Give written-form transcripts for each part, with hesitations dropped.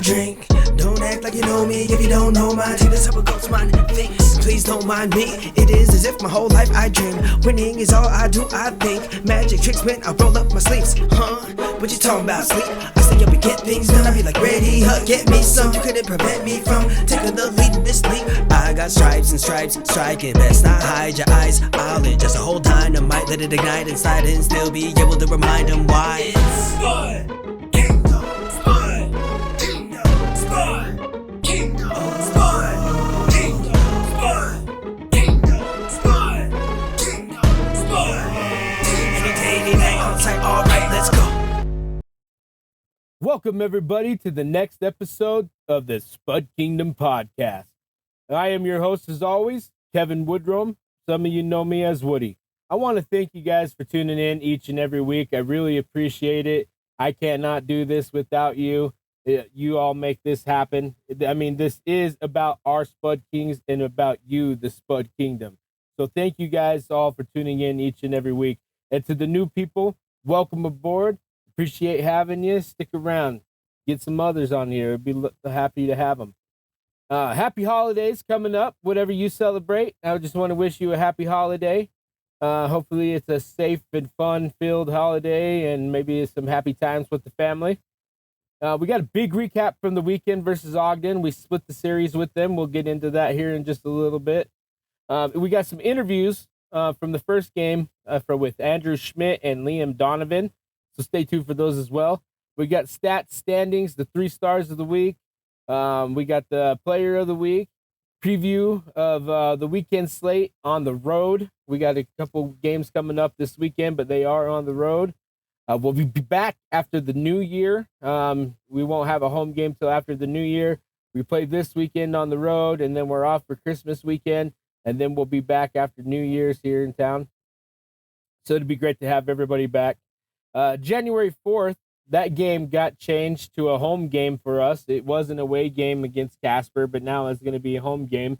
I drink. Don't act like you know me if you don't know my team. That's how it goes, man. Thinks, please don't mind me. It is as if my whole life I dream. Winning is all I do, I think. Magic tricks when I roll up my sleeves. What you talking about, sleep? I stay up and get things done. I be like, ready, get me some. You couldn't prevent me from taking the lead in this league. I got stripes and stripes, striking best not hide your eyes. I'll just a whole dynamite, let it ignite inside and still be able to remind them why. It's Spud Kingdom, Spud Kingdom, Spud Kingdom, Spud Kingdom, Spud Kingdom, Spud Kingdom, Spud. Any day, any night, on site, alright, let's go. Welcome, everybody, to the next episode of the Spud Kingdom podcast. I am your host, as always, Kevin Woodrum. Some of you know me as Woody. I want to thank you guys for tuning in each and every week. I really appreciate it. I cannot do this without you. You all make this happen. I mean, this is about our Spud Kings and about you, the Spud Kingdom. So thank you guys all for tuning in each and every week. And to the new people, welcome aboard. Appreciate having you. Stick around. Get some others on here. I'd be happy to have them. Happy holidays coming up. Whatever you celebrate, I just want to wish you a happy holiday. Hopefully it's a safe and fun-filled holiday and maybe some happy times with the family. We got a big recap from the weekend versus Ogden. We split the series with them. We'll get into that here in just a little bit. We got some interviews from the first game with Andrew Schmidt and Liam Donovan. So stay tuned for those as well. We got stats, standings, the 3 stars of the week. We got the player of the week, preview of the weekend slate on the road. We got a couple games coming up this weekend, but they are on the road. We'll be back after the new year. We won't have a home game till after the new year. We play this weekend on the road, and then we're off for Christmas weekend, and then we'll be back after New Year's here in town. So it'd be great to have everybody back. January 4th, that game got changed to a home game for us. It was an away game against Casper, but now it's going to be a home game.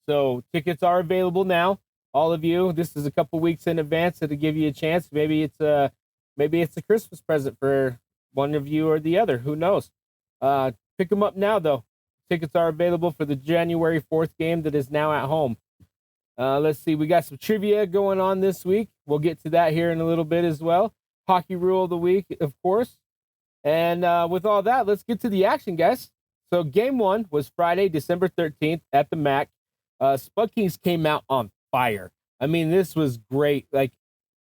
So tickets are available now. All of you, this is a couple weeks in advance to give you a chance. Maybe it's a Christmas present for one of you or the other. Who knows? Pick them up now, though. Tickets are available for the January 4th game that is now at home. Let's see. We got some trivia going on this week. We'll get to that here in a little bit as well. Hockey rule of the week, of course. And with all that, let's get to the action, guys. So game 1 was Friday, December 13th at the MAC. Spud Kings came out on fire. I mean, this was great. Like,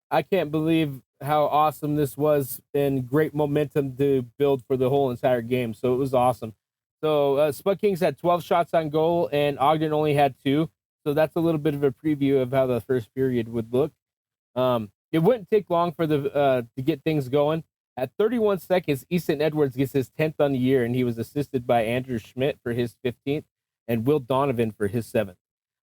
I can't believe how awesome this was and great momentum to build for the whole entire game. So it was awesome. So Spud Kings had 12 shots on goal and Ogden only had 2. So that's a little bit of a preview of how the first period would look. It wouldn't take long for to get things going. At 31 seconds, Easton Edwards gets his 10th on the year, and he was assisted by Andrew Schmidt for his 15th and Will Donovan for his 7th.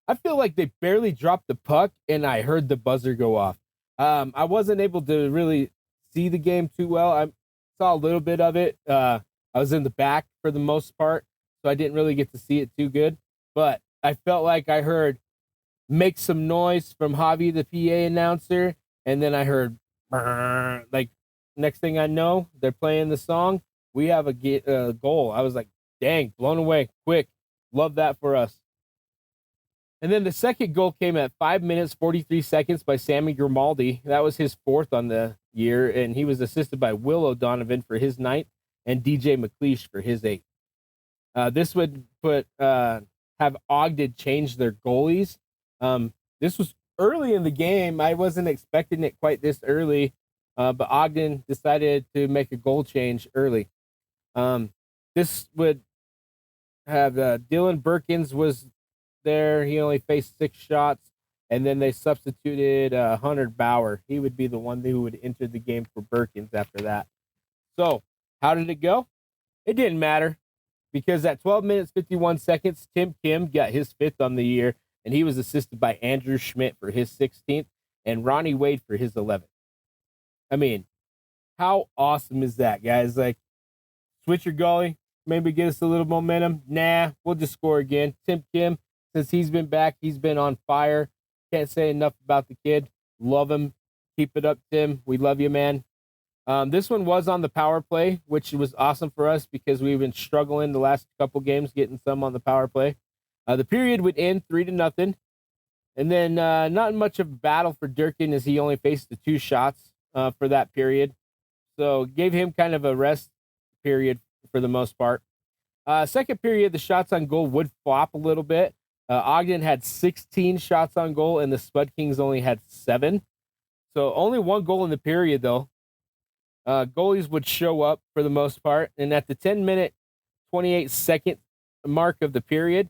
I feel like they barely dropped the puck, and I heard the buzzer go off. I wasn't able to really see the game too well. I saw a little bit of it. I was in the back for the most part, so I didn't really get to see it too good. But I felt like I heard make some noise from Javi, the PA announcer, and then I heard like, next thing I know, they're playing the song. We have a goal. I was like, dang, blown away, quick. Love that for us. And then the second goal came at 5 minutes, 43 seconds by Sammy Grimaldi. That was his 4th on the year, and he was assisted by Will O'Donovan for his 9th and DJ McLeish for his 8th. This would have Ogden change their goalies. This was early in the game. I wasn't expecting it quite this early. But Ogden decided to make a goal change early. This would have Dylan Birkins was there. He only faced 6 shots. And then they substituted Hunter Bauer. He would be the one who would enter the game for Birkins after that. So how did it go? It didn't matter because at 12 minutes, 51 seconds, Tim Kim got his 5th on the year. And he was assisted by Andrew Schmidt for his 16th and Ronnie Wade for his 11th. I mean, how awesome is that, guys? Like, switch your goalie, maybe get us a little momentum. Nah, we'll just score again. Tim Kim, since he's been back, he's been on fire. Can't say enough about the kid. Love him. Keep it up, Tim. We love you, man. This one was on the power play, which was awesome for us because we've been struggling the last couple games getting some on the power play. The period would end 3-0, and then not much of a battle for Durkin as he only faced the 2 shots for that period. So gave him kind of a rest period for the most part. Second period, the shots on goal would flop a little bit. Ogden had 16 shots on goal, and the Spud Kings only had 7. So only 1 goal in the period, though. Goalies would show up for the most part. And at the 10-minute, 28-second mark of the period,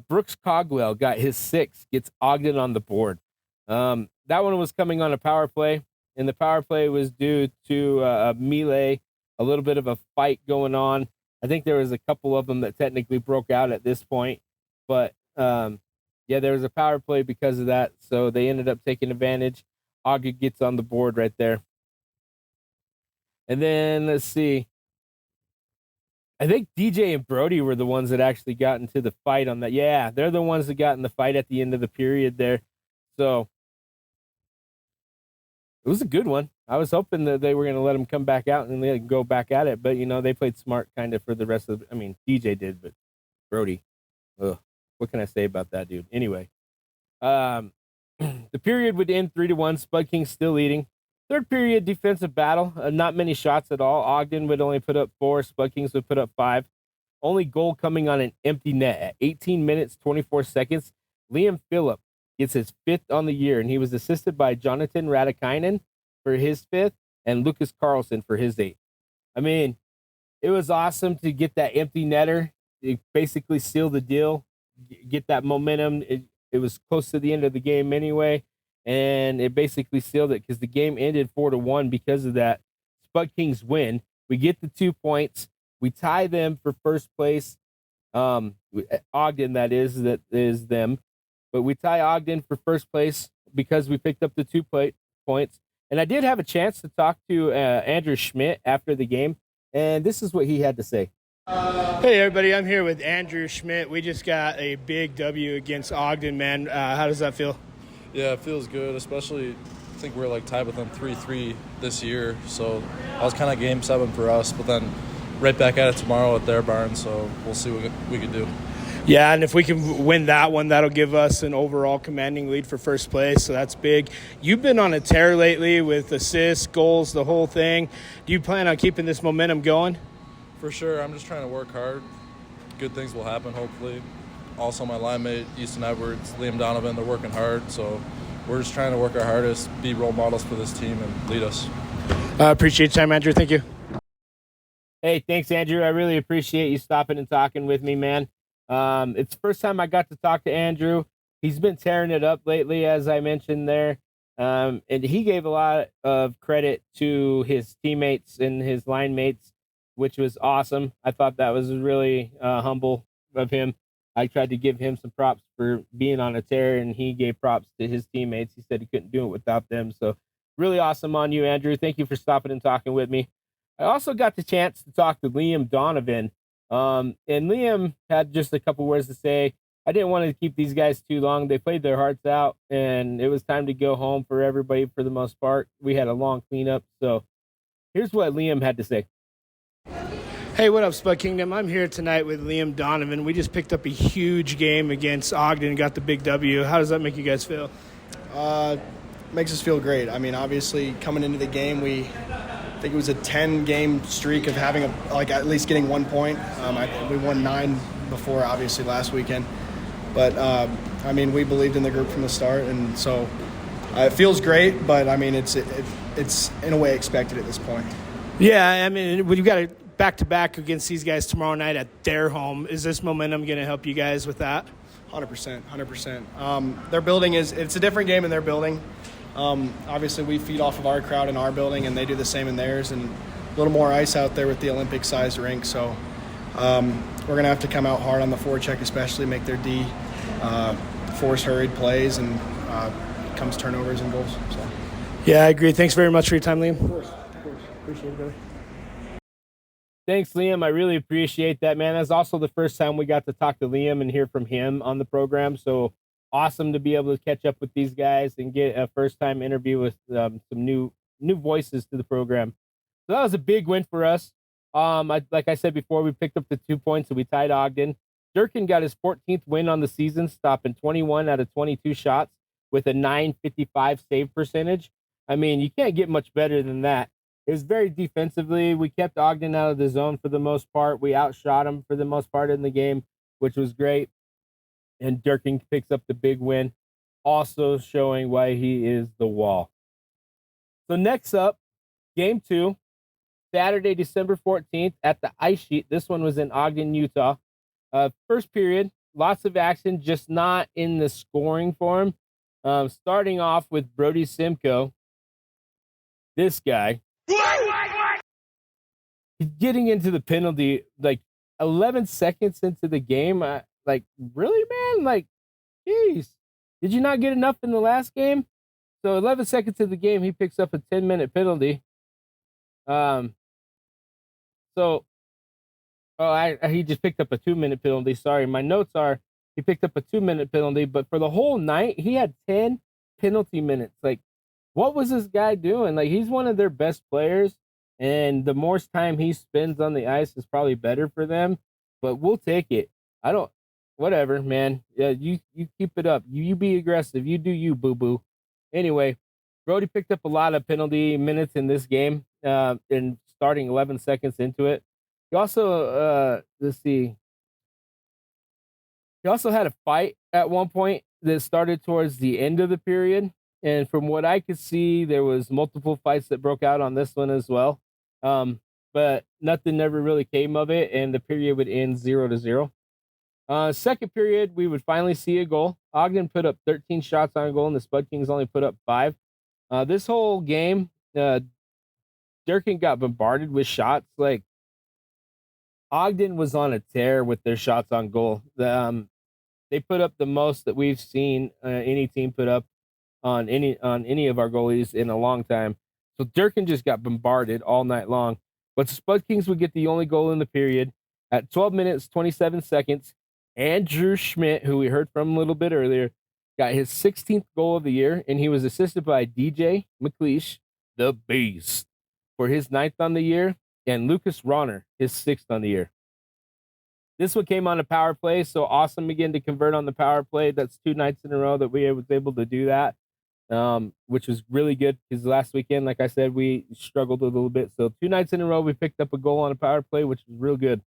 Brooks Cogwell got his 6th, gets Ogden on the board. That one was coming on a power play, and the power play was due to a melee, a little bit of a fight going on. I think there was a couple of them that technically broke out at this point. But, there was a power play because of that, so they ended up taking advantage. Ogden gets on the board right there. And then, let's see. I think DJ and Brody were the ones that actually got into the fight on that. Yeah, they're the ones that got in the fight at the end of the period there. So, it was a good one. I was hoping that they were going to let them come back out and they go back at it. But, they played smart kind of for the rest of DJ did, but Brody, what can I say about that dude? Anyway, the period would end 3-1. Spud Kings still leading. Third period defensive battle. Not many shots at all. Ogden would only put up 4. Spud Kings would put up 5. Only goal coming on an empty net at 18 minutes, 24 seconds. Liam Phillip gets his 5th on the year, and he was assisted by Jonathan Radikainen for his 5th and Lucas Carlson for his 8th. It was awesome to get that empty netter. It basically sealed the deal, get that momentum. It was close to the end of the game anyway, and it basically sealed it because the game ended 4-1 because of that. Spud Kings win. We get the 2 points. We tie them for first place. Ogden, that is them. But we tie Ogden for first place because we picked up the 2 points. And I did have a chance to talk to Andrew Schmidt after the game, and this is what he had to say. Hey, everybody. I'm here with Andrew Schmidt. We just got a big W against Ogden, man. How does that feel? Yeah, it feels good, especially I think we're tied with them 3-3 this year. So that was kind of game 7 for us, but then right back at it tomorrow at their barn, so we'll see what we can do. Yeah, and if we can win that one, that'll give us an overall commanding lead for first place, so that's big. You've been on a tear lately with assists, goals, the whole thing. Do you plan on keeping this momentum going? For sure. I'm just trying to work hard. Good things will happen, hopefully. Also, my line mate, Easton Edwards, Liam Donovan, they're working hard, so we're just trying to work our hardest, be role models for this team, and lead us. Appreciate your time, Andrew. Thank you. Hey, thanks, Andrew. I really appreciate you stopping and talking with me, man. It's the first time I got to talk to Andrew. He's been tearing it up lately, as I mentioned there. And he gave a lot of credit to his teammates and his line mates, which was awesome. I thought that was really humble of him. I tried to give him some props for being on a tear, and he gave props to his teammates. He said he couldn't do it without them. So really awesome on you, Andrew. Thank you for stopping and talking with me. I also got the chance to talk to Liam Donovan. And Liam had just a couple words to say. I didn't want to keep these guys too long. They played their hearts out, and it was time to go home for everybody for the most part. We had a long cleanup. So here's what Liam had to say. Hey, what up, Spud Kingdom? I'm here tonight with Liam Donovan. We just picked up a huge game against Ogden and got the big W. How does that make you guys feel? Makes us feel great. Obviously, coming into the game, I think it was a 10-game streak of having at least getting 1 point. We won 9 before, obviously, last weekend. But, we believed in the group from the start, and so it feels great, but, it's in a way expected at this point. Yeah, when you've got a back-to-back against these guys tomorrow night at their home, is this momentum going to help you guys with that? 100%. Their building it's a different game in their building. Obviously, we feed off of our crowd in our building, and they do the same in theirs, and a little more ice out there with the Olympic-sized rink. So we're going to have to come out hard on the forecheck, especially make their D force hurried plays, and comes turnovers and goals. So. Yeah, I agree. Thanks very much for your time, Liam. Of course. Appreciate it, brother. Thanks, Liam. I really appreciate that, man. That's also the first time we got to talk to Liam and hear from him on the program. So awesome to be able to catch up with these guys and get a first-time interview with some new voices to the program. So that was a big win for us. Like I said before, we picked up the 2 points and we tied Ogden. Durkin got his 14th win on the season, stopping 21 out of 22 shots with a 955 save percentage. I mean, you can't get much better than that. It was very defensively. We kept Ogden out of the zone for the most part. We outshot him for the most part in the game, which was great. And Durkin picks up the big win, also showing why he is the wall. So next up, game 2, Saturday, December 14th at the Ice Sheet. This one was in Ogden, Utah. First period, lots of action, just not in the scoring form. Starting off with Brody Simcoe. This guy. Getting into the penalty, like 11 seconds into the game. Like, really, man? Like, geez. Did you not get enough in the last game? So 11 seconds into the game, he picks up a 10-minute penalty. He just picked up a 2-minute penalty. Sorry, my notes are he picked up a 2-minute penalty, but for the whole night, he had 10 penalty minutes. Like, what was this guy doing? Like, he's one of their best players, and the more time he spends on the ice is probably better for them, but we'll take it. Whatever, man. Yeah, you keep it up. You be aggressive. You do you, boo-boo. Anyway, Brody picked up a lot of penalty minutes in this game, and starting 11 seconds into it. He also, he also had a fight at one point that started towards the end of the period. And from what I could see, there was multiple fights that broke out on this one as well. But nothing ever really came of it, and the period would end 0-0. Second period, we would finally see a goal. Ogden put up 13 shots on goal, and the Spud Kings only put up 5. This whole game, Durkin got bombarded with shots. Like, Ogden was on a tear with their shots on goal. They put up the most that we've seen any team put up on any of our goalies in a long time. So Durkin just got bombarded all night long. But the Spud Kings would get the only goal in the period. At 12 minutes, 27 seconds, Andrew Schmidt, who we heard from a little bit earlier, got his 16th goal of the year, and he was assisted by DJ McLeish, the Beast, for his 9th on the year, and Lucas Ronner, his 6th on the year. This one came on a power play, so awesome again to convert on the power play. That's 2 nights in a row that we was able to do that, which was really good because last weekend, like I said, we struggled a little bit. So 2 nights in a row, we picked up a goal on a power play, which was real good.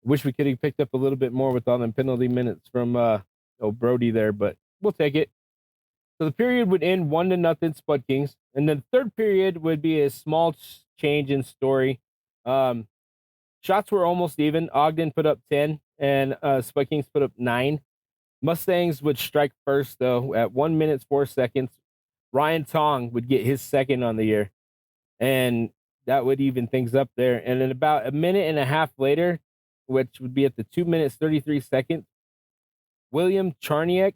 Wish we could have picked up a little bit more with all them penalty minutes from Brody there, but we'll take it. So the period would end 1-0 Spud Kings, and then the third period would be a small change in story. Shots were almost even. Ogden put up 10, and Spud Kings put up 9. Mustangs would strike first, though, at 1 minute, 4 seconds. Ryan Tong would get his 2nd on the year, and that would even things up there. And then about a minute and a half later, which would be at the 2 minutes, 33 seconds, William Charniak,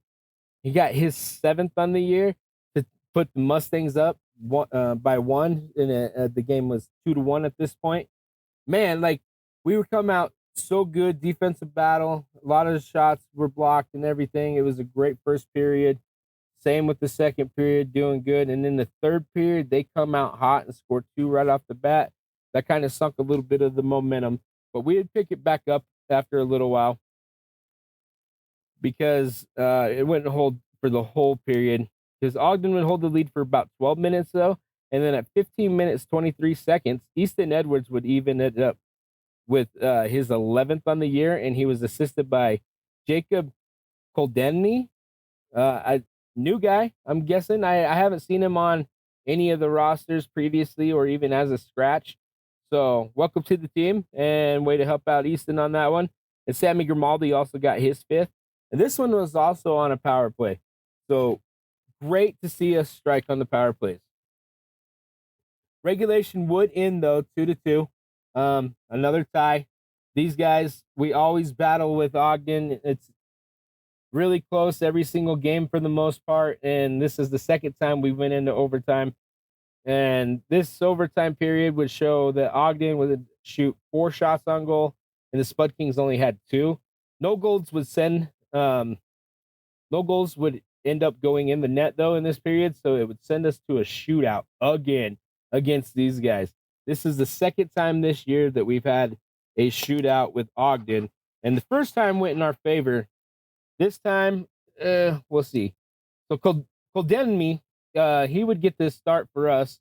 he got his 7th on the year to put the Mustangs up by 1, and the game was 2-1 at this point. Man, like, we were coming out so good, defensive battle. A lot of the shots were blocked and everything. It was a great first period. Same with the second period, doing good. And then the third period, they come out hot and score 2 right off the bat. That kind of sunk a little bit of the momentum. But we would pick it back up after a little while because it wouldn't hold for the whole period. Because Ogden would hold the lead for about 12 minutes, though. And then at 15 minutes, 23 seconds, Easton Edwards would even it up with his 11th on the year, and he was assisted by Jacob Koldeny, a new guy, I'm guessing. I haven't seen him on any of the rosters previously or even as a scratch. So welcome to the team, and way to help out Easton on that one. And Sammy Grimaldi also got his 5th. And this one was also on a power play. So great to see us strike on the power plays. Regulation would end, though, 2-2. Another tie. These guys, we always battle with Ogden. It's really close every single game for the most part, and this is the second time we went into overtime. And this overtime period would show that Ogden would shoot 4 shots on goal, and the Spud Kings only had 2. No goals would end up going in the net, though, in this period, so it would send us to a shootout again against these guys. This is the second time this year that we've had a shootout with Ogden, and the first time went in our favor. This time, we'll see. So Koldenmi, he would get this start for us,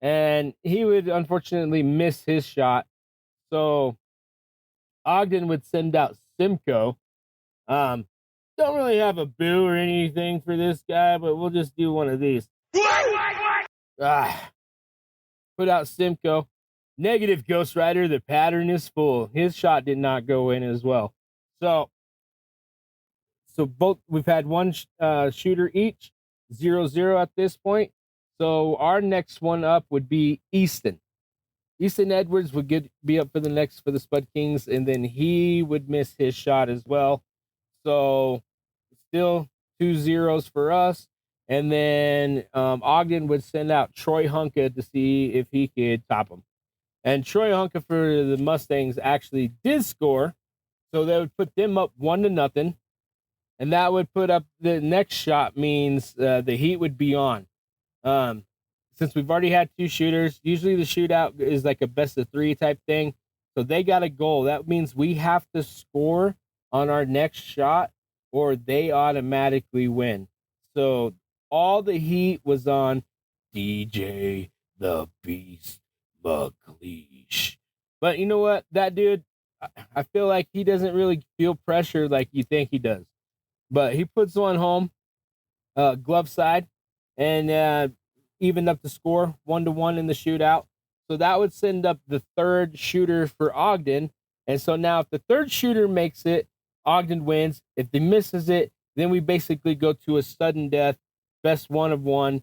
and he would unfortunately miss his shot. So Ogden would send out Simcoe. Don't really have a boo or anything for this guy, but we'll just do one of these. Put out Simcoe. Negative Ghost Rider. The pattern is full. His shot did not go in as well. So both we've had one shooter each, 0-0 at this point. So our next one up would be Easton. Easton Edwards would be up for the Spud Kings, and then he would miss his shot as well. So still 2-0s for us. And then Ogden would send out Troy Hunka to see if he could top him. And Troy Hunka for the Mustangs actually did score. So they would put them up 1-0. And that would put up the next shot means the Heat would be on. Since we've already had two shooters, usually the shootout is like a best of three type thing. So they got a goal. That means we have to score on our next shot or they automatically win. So all the heat was on DJ the Beast McLeish. But you know what? That dude, I feel like he doesn't really feel pressure like you think he does. But he puts one home, glove side, and evened up the score 1-1 in the shootout. So that would send up the third shooter for Ogden. And so now if the third shooter makes it, Ogden wins. If he misses it, then we basically go to a sudden death, best one of one.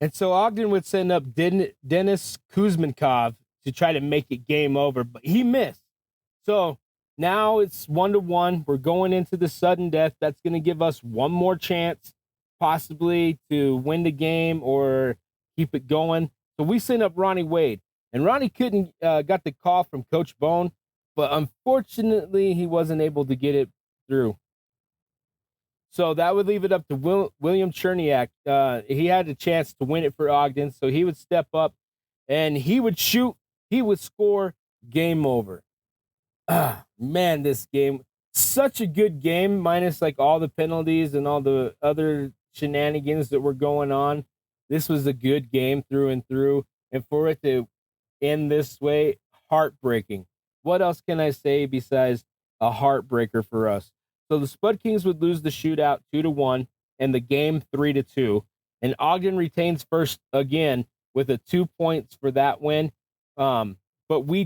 And so Ogden would send up Dennis Kuzmenkov to try to make it game over, but he missed. So now it's 1-1. We're going into the sudden death. That's going to give us one more chance, possibly to win the game or keep it going. So we send up Ronnie Wade, and Ronnie couldn't got the call from Coach Bone, but unfortunately he wasn't able to get it through. So that would leave it up to William Cherniak. He had a chance to win it for Ogden, so he would step up and he would shoot. He would score. Game over. Man, this game, such a good game, minus like all the penalties and all the other shenanigans that were going on. This was a good game through and through. And for it to end this way, heartbreaking. What else can I say besides a heartbreaker for us? So the Spud Kings would lose the shootout 2-1 and the game 3-2. And Ogden retains first again with a 2 points for that win. But we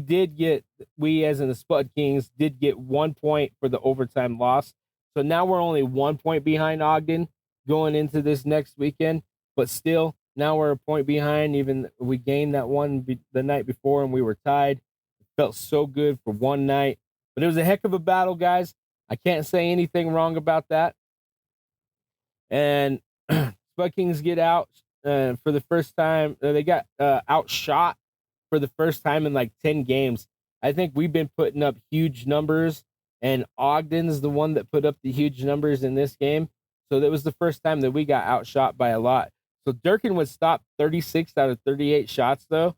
as in the Spud Kings did get 1 point for the overtime loss. So now we're only 1 point behind Ogden going into this next weekend. But still, now we're a point behind. Even we gained that one the night before and we were tied. It felt so good for one night. But it was a heck of a battle, guys. I can't say anything wrong about that. And Spud Kings get out for the first time. They got outshot for the first time in like 10 games. I think we've been putting up huge numbers, and Ogden's the one that put up the huge numbers in this game. So that was the first time that we got outshot by a lot. So Durkin would stop 36 out of 38 shots, though,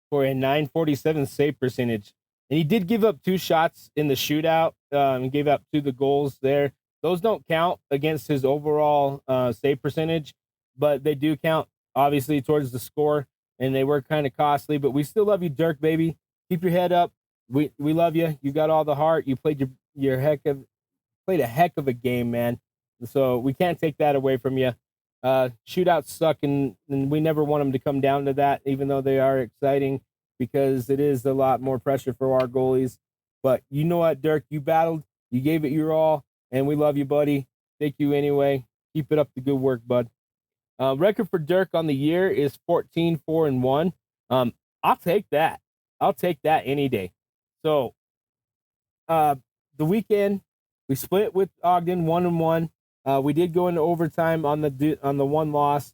for a .947 save percentage. And he did give up 2 shots in the shootout and gave up 2 the goals there. Those don't count against his overall save percentage, but they do count, obviously, towards the score. And they were kind of costly, but we still love you, Dirk, baby. Keep your head up. We love you. You got all the heart. You played played a heck of a game, man. So we can't take that away from you. Shootouts suck, and we never want them to come down to that, even though they are exciting, because it is a lot more pressure for our goalies. But you know what, Dirk? You battled. You gave it your all, and we love you, buddy. Thank you anyway. Keep it up the good work, bud. Record for Dirk on the year is 14-4-1. I'll take that. I'll take that any day. So the weekend, we split with Ogden 1-1. We did go into overtime on the one loss.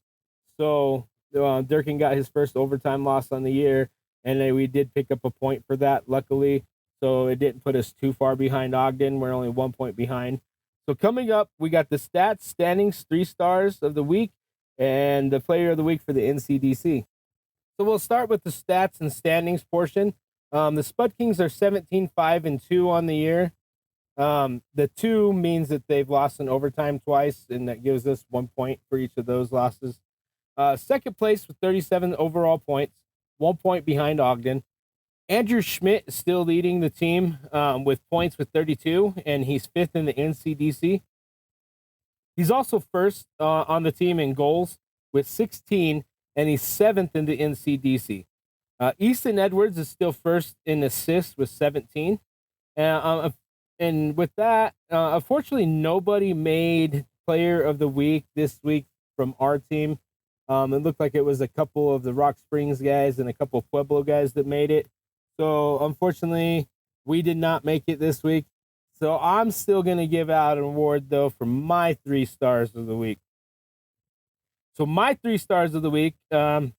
So Durkin got his first overtime loss on the year, and then we did pick up a point for that, luckily. So it didn't put us too far behind Ogden. We're only 1 point behind. So coming up, we got the stats, standings, 3 stars of the week, and the player of the week for the NCDC. So we'll start with the stats and standings portion. The Spud Kings are 17-5-2 on the year. The 2 means that they've lost in overtime twice, and that gives us 1 point for each of those losses. Second place with 37 overall points, 1 point behind Ogden. Andrew Schmidt is still leading the team with points with 32, and he's 5th in the NCDC. He's also first on the team in goals with 16, and he's 7th in the NCDC. Easton Edwards is still first in assists with 17. And with that, unfortunately, nobody made Player of the Week this week from our team. It looked like it was a couple of the Rock Springs guys and a couple of Pueblo guys that made it. So, unfortunately, we did not make it this week. So, I'm still going to give out an award, though, for my 3 stars of the week. So, my 3 stars of the week, I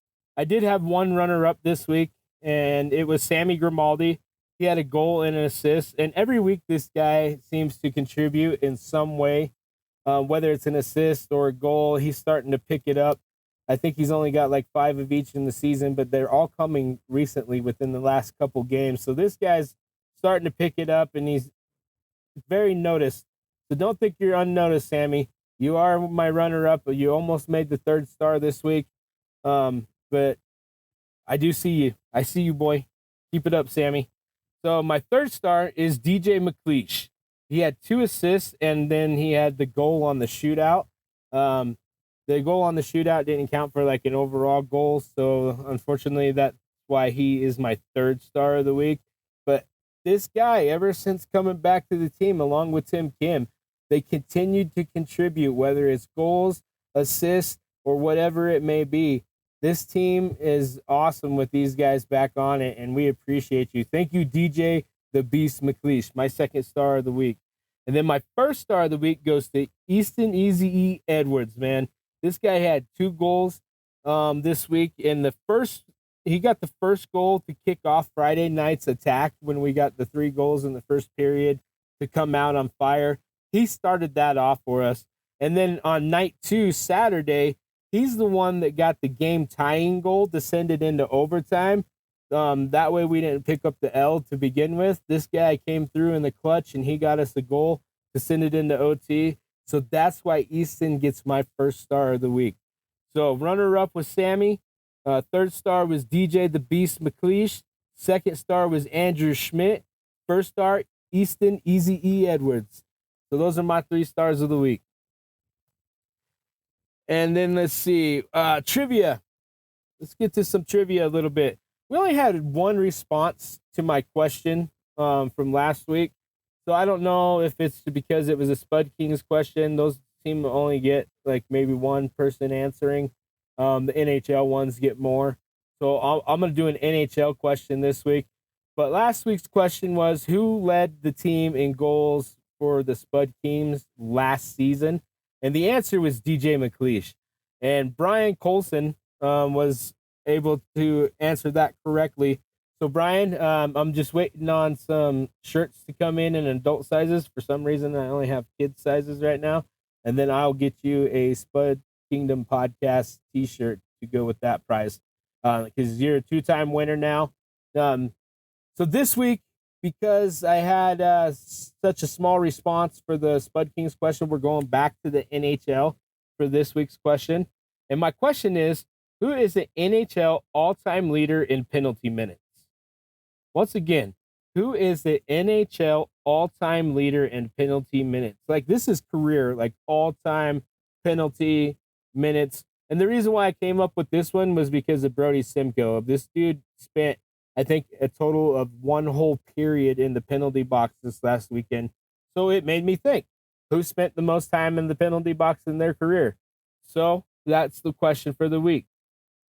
did have one runner-up this week, and it was Sammy Grimaldi. He had a goal and an assist, and every week this guy seems to contribute in some way, whether it's an assist or a goal. He's starting to pick it up. I think he's only got like 5 of each in the season, but they're all coming recently within the last couple games. So this guy's starting to pick it up, and he's very noticed. So don't think you're unnoticed, Sammy. You are my runner-up, but you almost made the 3rd star this week. But I do see you. I see you, boy. Keep it up, Sammy. So my 3rd star is DJ McLeish. He had 2 assists, and then he had the goal on the shootout. The goal on the shootout didn't count for like an overall goal, so unfortunately that's why he is my 3rd star of the week. But this guy, ever since coming back to the team along with Tim Kim, they continued to contribute, whether it's goals, assists, or whatever it may be. This team is awesome with these guys back on it, and we appreciate you. Thank you, DJ the Beast McLeish, my 2nd star of the week. And then my 1st star of the week goes to Easton Easy E. Edwards, man. This guy had 2 goals this week, and he got the first goal to kick off Friday night's attack when we got the 3 goals in the first period to come out on fire. He started that off for us. And then on night 2, Saturday, he's the one that got the game tying goal to send it into overtime. That way we didn't pick up the L to begin with. This guy came through in the clutch, and he got us a goal to send it into OT. So that's why Easton gets my 1st star of the week. So runner-up was Sammy. 3rd star was DJ the Beast McLeish. 2nd star was Andrew Schmidt. 1st star, Easton Easy E. Edwards. So those are my 3 stars of the week. And then let's see. Trivia. Let's get to some trivia a little bit. We only had 1 response to my question from last week. So I don't know if it's because it was a Spud Kings question. Those seem to only get like maybe 1 person answering. The NHL ones get more. So I'm going to do an NHL question this week. But last week's question was, who led the team in goals for the Spud Kings last season? And the answer was DJ McLeish. And Brian Colson was able to answer that correctly. So, Brian, I'm just waiting on some shirts to come in adult sizes. For some reason, I only have kid sizes right now. And then I'll get you a Spud Kingdom podcast T-shirt to go with that prize. Because you're a 2-time winner now. So this week, because I had such a small response for the Spud Kings question, we're going back to the NHL for this week's question. And my question is, who is the NHL all-time leader in penalty minutes? Once again, who is the NHL all-time leader in penalty minutes? Like, this is career, like all-time penalty minutes. And the reason why I came up with this one was because of Brody Simcoe. This dude spent, I think, a total of 1 whole period in the penalty box this last weekend. So it made me think, who spent the most time in the penalty box in their career? So that's the question for the week.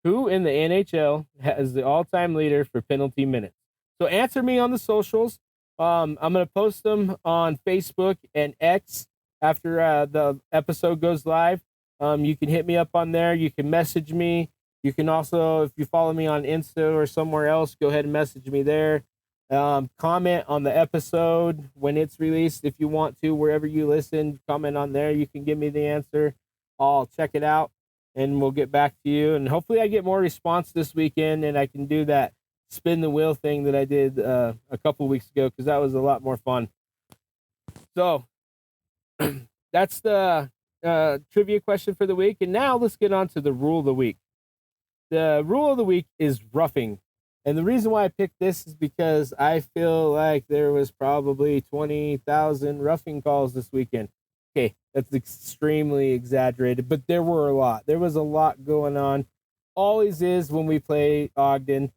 Who in the NHL has the all-time leader for penalty minutes? So answer me on the socials. I'm going to post them on Facebook and X after the episode goes live. You can hit me up on there. You can message me. You can also, if you follow me on Insta or somewhere else, go ahead and message me there. Comment on the episode when it's released if you want to. Wherever you listen, comment on there. You can give me the answer. I'll check it out. and we'll get back to you. And hopefully I get more response this weekend and I can do that spin the wheel thing that I did a couple weeks ago, because that was a lot more fun. So that's the trivia question for the week. And now let's get on to the rule of the week. The rule of the week is roughing. And the reason why I picked this is because I feel like there was probably 20,000 roughing calls this weekend. Okay, that's extremely exaggerated, but there were a lot. There was a lot going on. Always is when we play Ogden.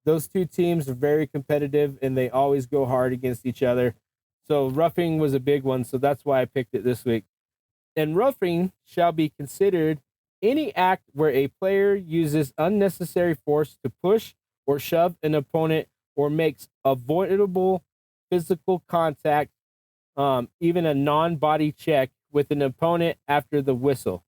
Those two teams are very competitive, and they always go hard against each other. So roughing was a big one, so that's why I picked it this week. And roughing shall be considered any act where a player uses unnecessary force to push or shove an opponent or makes avoidable physical contact, even a non-body check with an opponent after the whistle.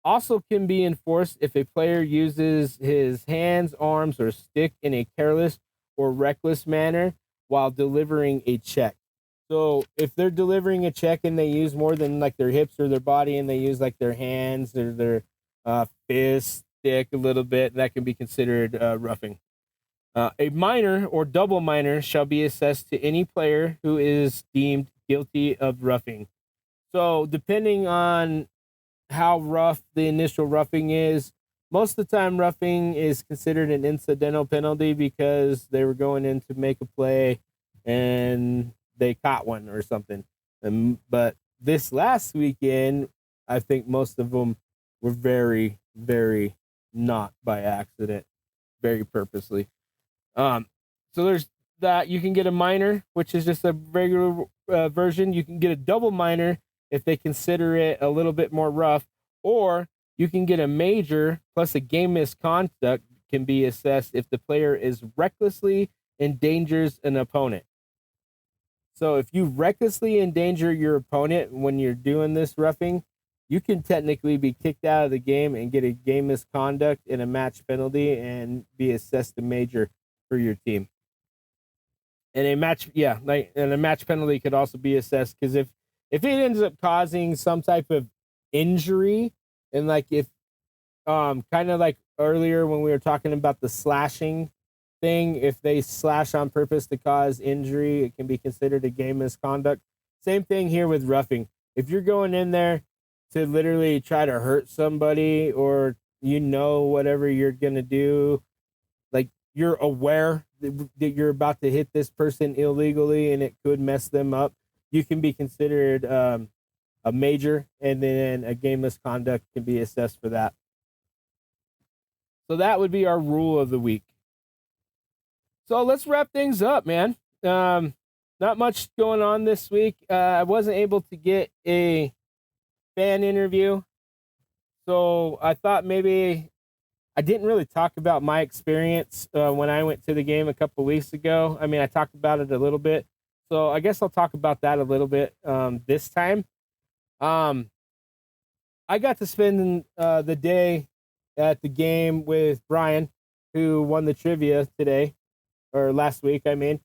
Also can be enforced if a player uses his hands, arms, or stick in a careless or reckless manner while delivering a check. So if they're delivering a check and they use more than like their hips or their body, and they use like their hands or their fist, stick a little bit, that can be considered roughing. A minor or double minor shall be assessed to any player who is deemed guilty of roughing. So depending on how rough the initial roughing is, most of the time roughing is considered an incidental penalty because they were going in to make a play and they caught one or something. But this last weekend, I think most of them were very, very not by accident, very purposely. So there's that. You can get a minor, which is just a regular version. You can get a double minor if they consider it a little bit more rough, or you can get a major plus a game misconduct can be assessed if the player is recklessly endangers an opponent. So if you recklessly endanger your opponent when you're doing this roughing, you can technically be kicked out of the game and get a game misconduct and a match penalty and be assessed a major for your team. And a match, and a match penalty could also be assessed because if it ends up causing some type of injury, and like if kind of like earlier when we were talking about the slashing thing, if they slash on purpose to cause injury, it can be considered a game misconduct. Same thing here with roughing. If you're going in there to literally try to hurt somebody, or whatever you're gonna do, like you're aware that you're about to hit this person illegally and it could mess them up, you can be considered a major, and then a game misconduct can be assessed for that. So that would be our rule of the week. So let's wrap things up, man. Not much going on this week. I wasn't able to get a fan interview, so I thought maybe I didn't really talk about my experience when I went to the game a couple weeks ago. I mean, I talked about it a little bit, so I guess I'll talk about that a little bit this time. I got to spend the day at the game with Brian, who won the trivia today, or last week, I mean.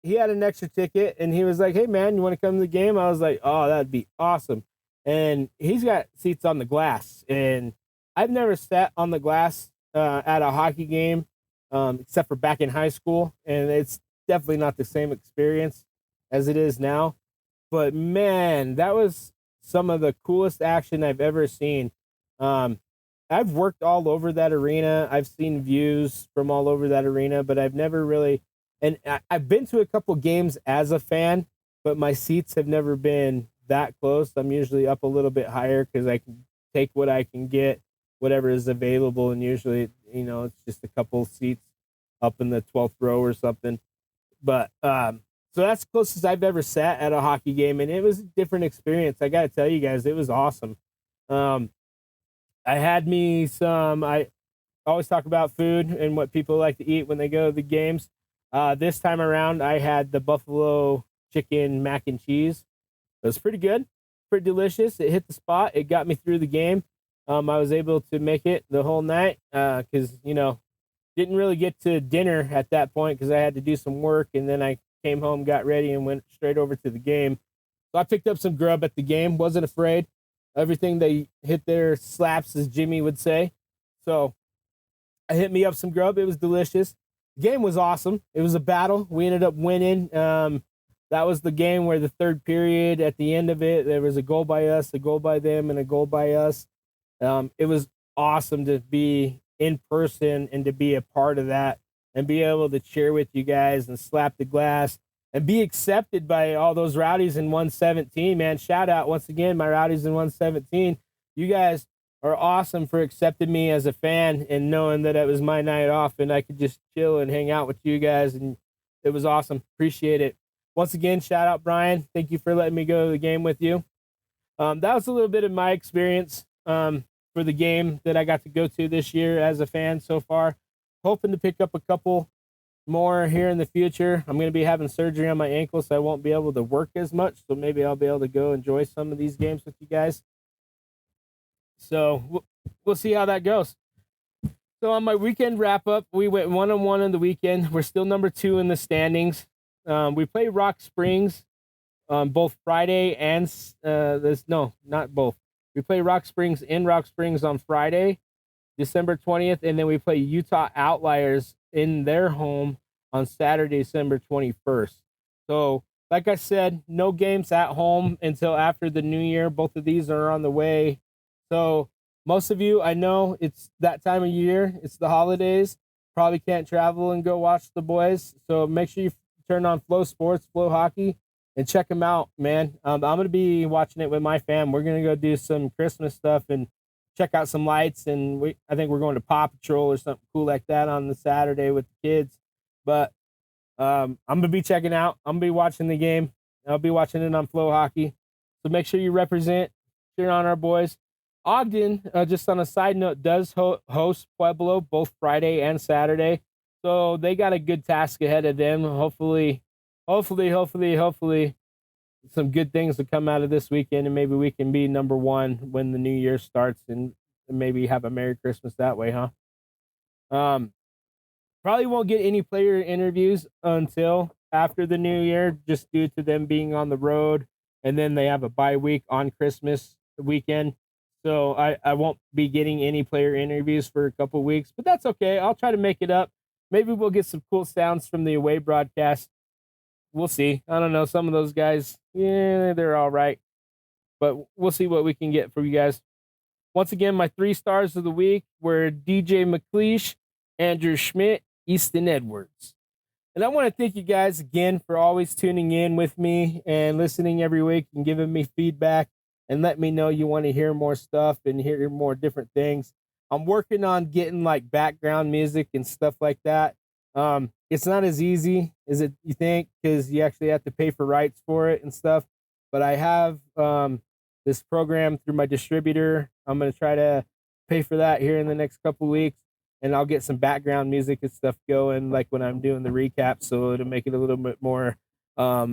He had an extra ticket, and he was like, hey, man, you want to come to the game? I was like, oh, that'd be awesome. And he's got seats on the glass, and I've never sat on the glass at a hockey game except for back in high school, and it's definitely not the same experience as it is now. But, man, that was some of the coolest action I've ever seen. I've worked all over that arena. I've seen views from all over that arena, but I've never really... And I've been to a couple games as a fan, but my seats have never been that close. I'm usually up a little bit higher because I can take what I can get, whatever is available. And usually, it's just a couple seats up in the 12th row or something. But so that's the closest I've ever sat at a hockey game. And it was a different experience. I got to tell you guys, it was awesome. I had me some, I always talk about food and what people like to eat when they go to the games. This time around, I had the buffalo chicken mac and cheese. It was pretty good, pretty delicious. It hit the spot. It got me through the game. I was able to make it the whole night because, didn't really get to dinner at that point because I had to do some work. And then I came home, got ready, and went straight over to the game. So I picked up some grub at the game. Wasn't afraid. Everything they hit their slaps, as Jimmy would say. So I hit me up some grub. It was delicious. The game was awesome. It was a battle. We ended up winning. That was the game where the third period, at the end of it, there was a goal by us, a goal by them, and a goal by us. It was awesome to be in person and to be a part of that and be able to cheer with you guys and slap the glass and be accepted by all those rowdies in 117, man. Shout out once again, my rowdies in 117. You guys are awesome for accepting me as a fan and knowing that it was my night off and I could just chill and hang out with you guys. And it was awesome. Appreciate it. Once again, shout out Brian. Thank you for letting me go to the game with you. That was a little bit of my experience for the game that I got to go to this year as a fan so far. Hoping to pick up a couple more here in the future. I'm going to be having surgery on my ankle, so I won't be able to work as much. So maybe I'll be able to go enjoy some of these games with you guys. So we'll see how that goes. So on my weekend wrap up, we went 1-1 on the weekend. We're still number 2 in the standings. We play Rock Springs both Friday and not both. We play Rock Springs in Rock Springs on Friday, December 20th, and then we play Utah Outliers in their home on Saturday, December 21st. So, like I said, no games at home until after the new year. Both of these are on the way. So, most of you, I know it's that time of year. It's the holidays. Probably can't travel and go watch the boys. So, make sure you turn on Flow Sports, Flow Hockey, and check them out, man. I'm going to be watching it with my fam. We're going to go do some Christmas stuff and check out some lights. And I think we're going to Paw Patrol or something cool like that on the Saturday with the kids. But I'm going to be checking out. I'm going to be watching the game. I'll be watching it on Flow Hockey. So make sure you represent, cheer on our boys. Ogden, just on a side note, does host Pueblo both Friday and Saturday. So they got a good task ahead of them. Hopefully, some good things will come out of this weekend, and maybe we can be number 1 when the new year starts, and maybe have a Merry Christmas that way, huh? Probably won't get any player interviews until after the new year, just due to them being on the road, and then they have a bye week on Christmas weekend. So I won't be getting any player interviews for a couple weeks, but that's okay. I'll try to make it up. Maybe we'll get some cool sounds from the away broadcast. We'll see. I don't know. Some of those guys, yeah, they're all right. But we'll see what we can get for you guys. Once again, my 3 stars of the week were DJ McLeish, Andrew Schmidt, Easton Edwards. And I want to thank you guys again for always tuning in with me and listening every week and giving me feedback and let me know you want to hear more stuff and hear more different things. I'm working on getting like background music and stuff like that. It's not as easy as you think, because you actually have to pay for rights for it and stuff. But I have this program through my distributor. I'm going to try to pay for that here in the next couple weeks, and I'll get some background music and stuff going, like when I'm doing the recap, so it'll make it a little bit more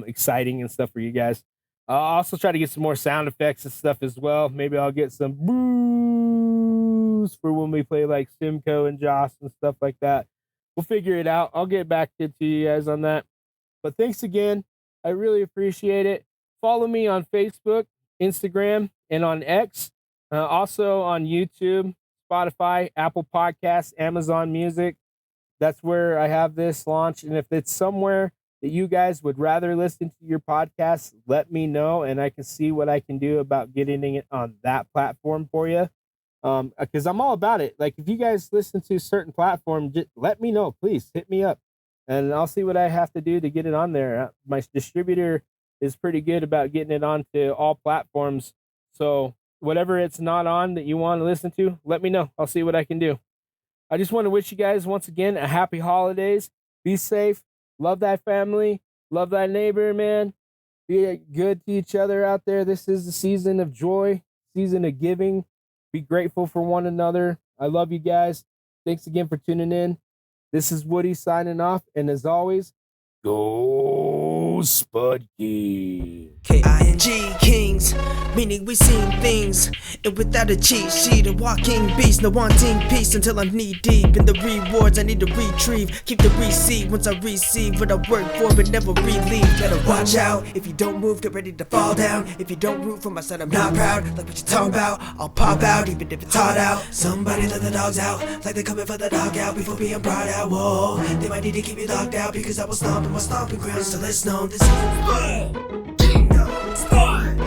exciting and stuff for you guys. I'll also try to get some more sound effects and stuff as well. Maybe I'll get some boos for when we play like Simcoe and Joss and stuff like that. We'll figure it out. I'll get back to you guys on that. But thanks again. I really appreciate it. Follow me on Facebook, Instagram, and on X. Also on YouTube, Spotify, Apple Podcasts, Amazon Music. That's where I have this launched. And if it's somewhere that you guys would rather listen to your podcast, let me know, and I can see what I can do about getting it on that platform for you. Because I'm all about it. Like, if you guys listen to a certain platform, just let me know, please hit me up, and I'll see what I have to do to get it on there. My distributor is pretty good about getting it onto all platforms. So whatever it's not on that you want to listen to, let me know. I'll see what I can do. I just want to wish you guys once again a happy holidays. Be safe. Love that family. Love that neighbor, man. Be good to each other out there. This is the season of joy, season of giving. Be grateful for one another. I love you guys. Thanks again for tuning in. This is Woody signing off. And as always, go Spud Kid. K-I-N-G, kings, meaning we seen things. And without a cheat sheet, a walking beast, no wanting peace until I'm knee deep in the rewards I need to retrieve. Keep the receipt once I receive what I work for, but never relieve. Better watch out, if you don't move, get ready to fall down. If you don't root for my son, I'm not proud. Like what you talking about, I'll pop out, even if it's hard out. Somebody let the dogs out, like they're coming for the dog out before being brought out. Whoa, they might need to keep me locked out because I will stomp in my stomping grounds till it's known this is Spud Kingdom.